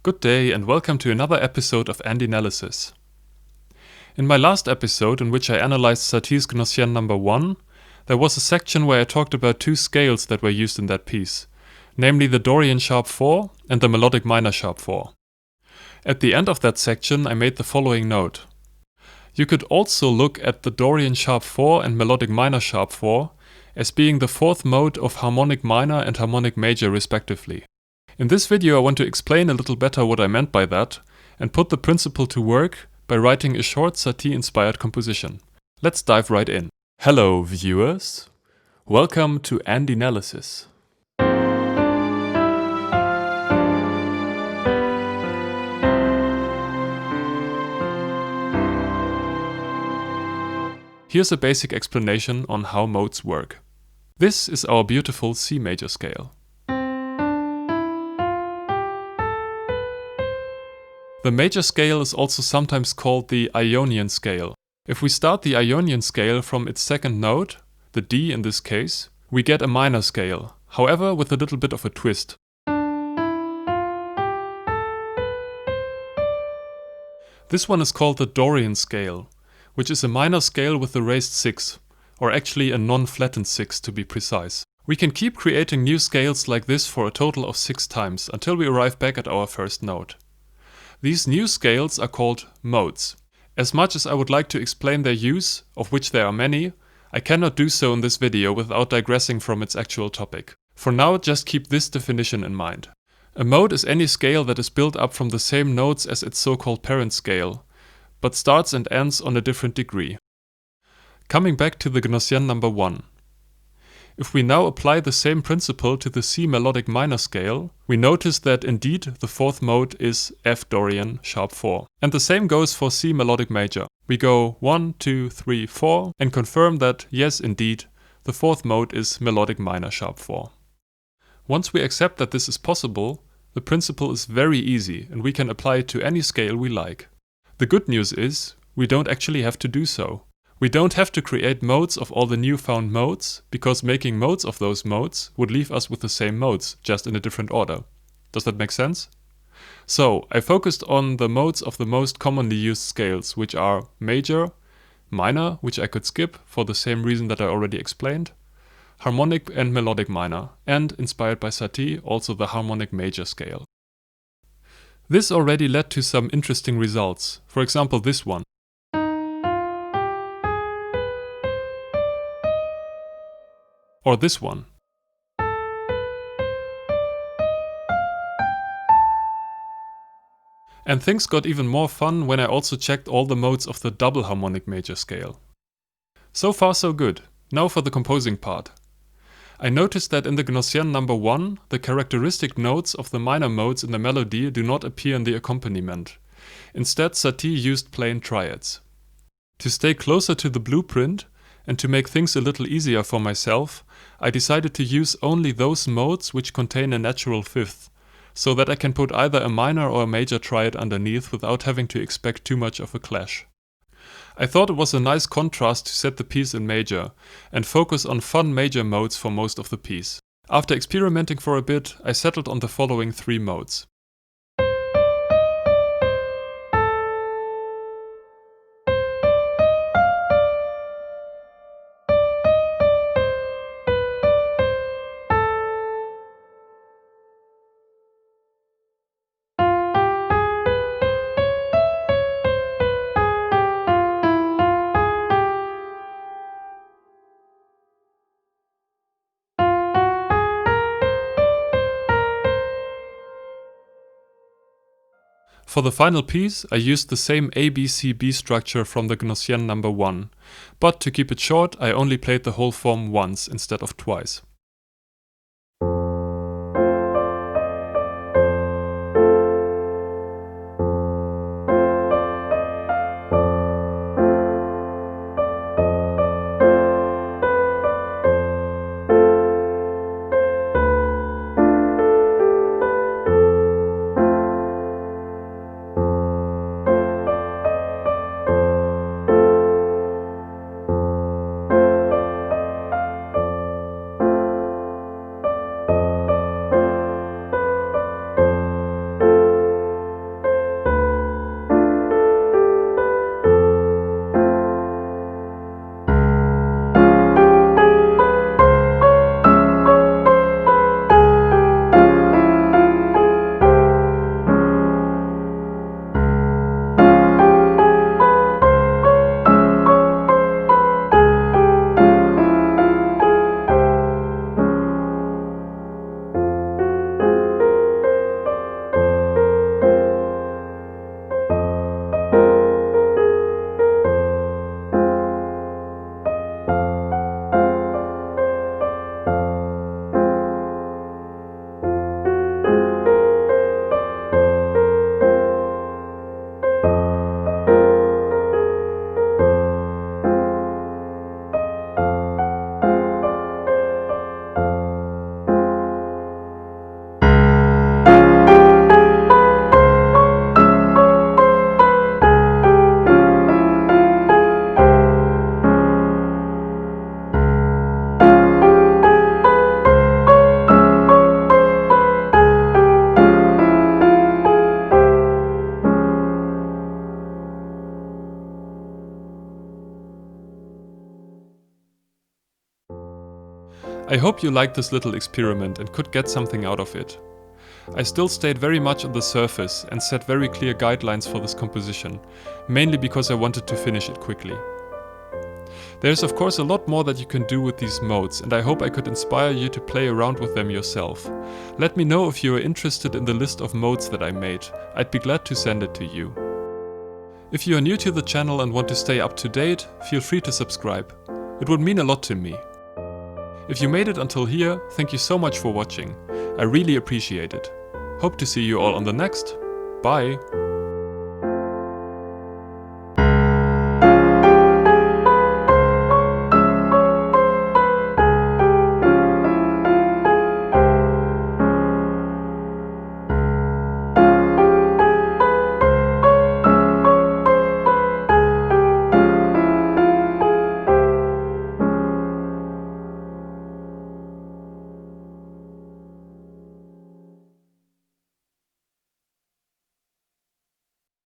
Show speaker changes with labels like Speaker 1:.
Speaker 1: Good day and welcome to another episode of Analysis. In my last episode, in which I analyzed Satie's Gnossienne number 1, there was a section where I talked about two scales that were used in that piece, namely the Dorian sharp 4 and the melodic minor sharp 4. At the end of that section I made the following note. You could also look at the Dorian sharp 4 and melodic minor sharp 4 as being the fourth mode of harmonic minor and harmonic major respectively. In this video I want to explain a little better what I meant by that and put the principle to work by writing a short Satie-inspired composition. Let's dive right in. Hello viewers, welcome to Analysis. Here's a basic explanation on how modes work. This is our beautiful C major scale. The major scale is also sometimes called the Ionian scale. If we start the Ionian scale from its second note, the D in this case, we get a minor scale, however with a little bit of a twist. This one is called the Dorian scale, which is a minor scale with a raised 6, or actually a non-flattened 6 to be precise. We can keep creating new scales like this for a total of 6 times until we arrive back at our first note. These new scales are called modes. As much as I would like to explain their use, of which there are many, I cannot do so in this video without digressing from its actual topic. For now, just keep this definition in mind. A mode is any scale that is built up from the same notes as its so-called parent scale, but starts and ends on a different degree. Coming back to the Gnossienne number 1. If we now apply the same principle to the C melodic minor scale, we notice that indeed the fourth mode is F Dorian sharp 4. And the same goes for C melodic major. We go 1, 2, 3, 4 and confirm that yes indeed, the fourth mode is melodic minor sharp 4. Once we accept that this is possible, the principle is very easy and we can apply it to any scale we like. The good news is, we don't actually have to do so. We don't have to create modes of all the newfound modes, because making modes of those modes would leave us with the same modes, just in a different order. Does that make sense? So, I focused on the modes of the most commonly used scales, which are major, minor, which I could skip for the same reason that I already explained, harmonic and melodic minor, and, inspired by Satie, also the harmonic major scale. This already led to some interesting results, for example this one. Or this one. And things got even more fun when I also checked all the modes of the double harmonic major scale. So far so good. Now for the composing part. I noticed that in the Gnossienne number 1, the characteristic notes of the minor modes in the melody do not appear in the accompaniment. Instead, Satie used plain triads. To stay closer to the blueprint, and to make things a little easier for myself, I decided to use only those modes which contain a natural fifth, so that I can put either a minor or a major triad underneath without having to expect too much of a clash. I thought it was a nice contrast to set the piece in major, and focus on fun major modes for most of the piece. After experimenting for a bit, I settled on the following 3 modes. For the final piece, I used the same ABCB structure from the Gnossienne number 1, but to keep it short, I only played the whole form once instead of twice. I hope you liked this little experiment and could get something out of it. I still stayed very much on the surface and set very clear guidelines for this composition, mainly because I wanted to finish it quickly. There's of course a lot more that you can do with these modes, and I hope I could inspire you to play around with them yourself. Let me know if you are interested in the list of modes that I made. I'd be glad to send it to you. If you are new to the channel and want to stay up to date, feel free to subscribe. It would mean a lot to me. If you made it until here, thank you so much for watching. I really appreciate it. Hope to see you all on the next. Bye!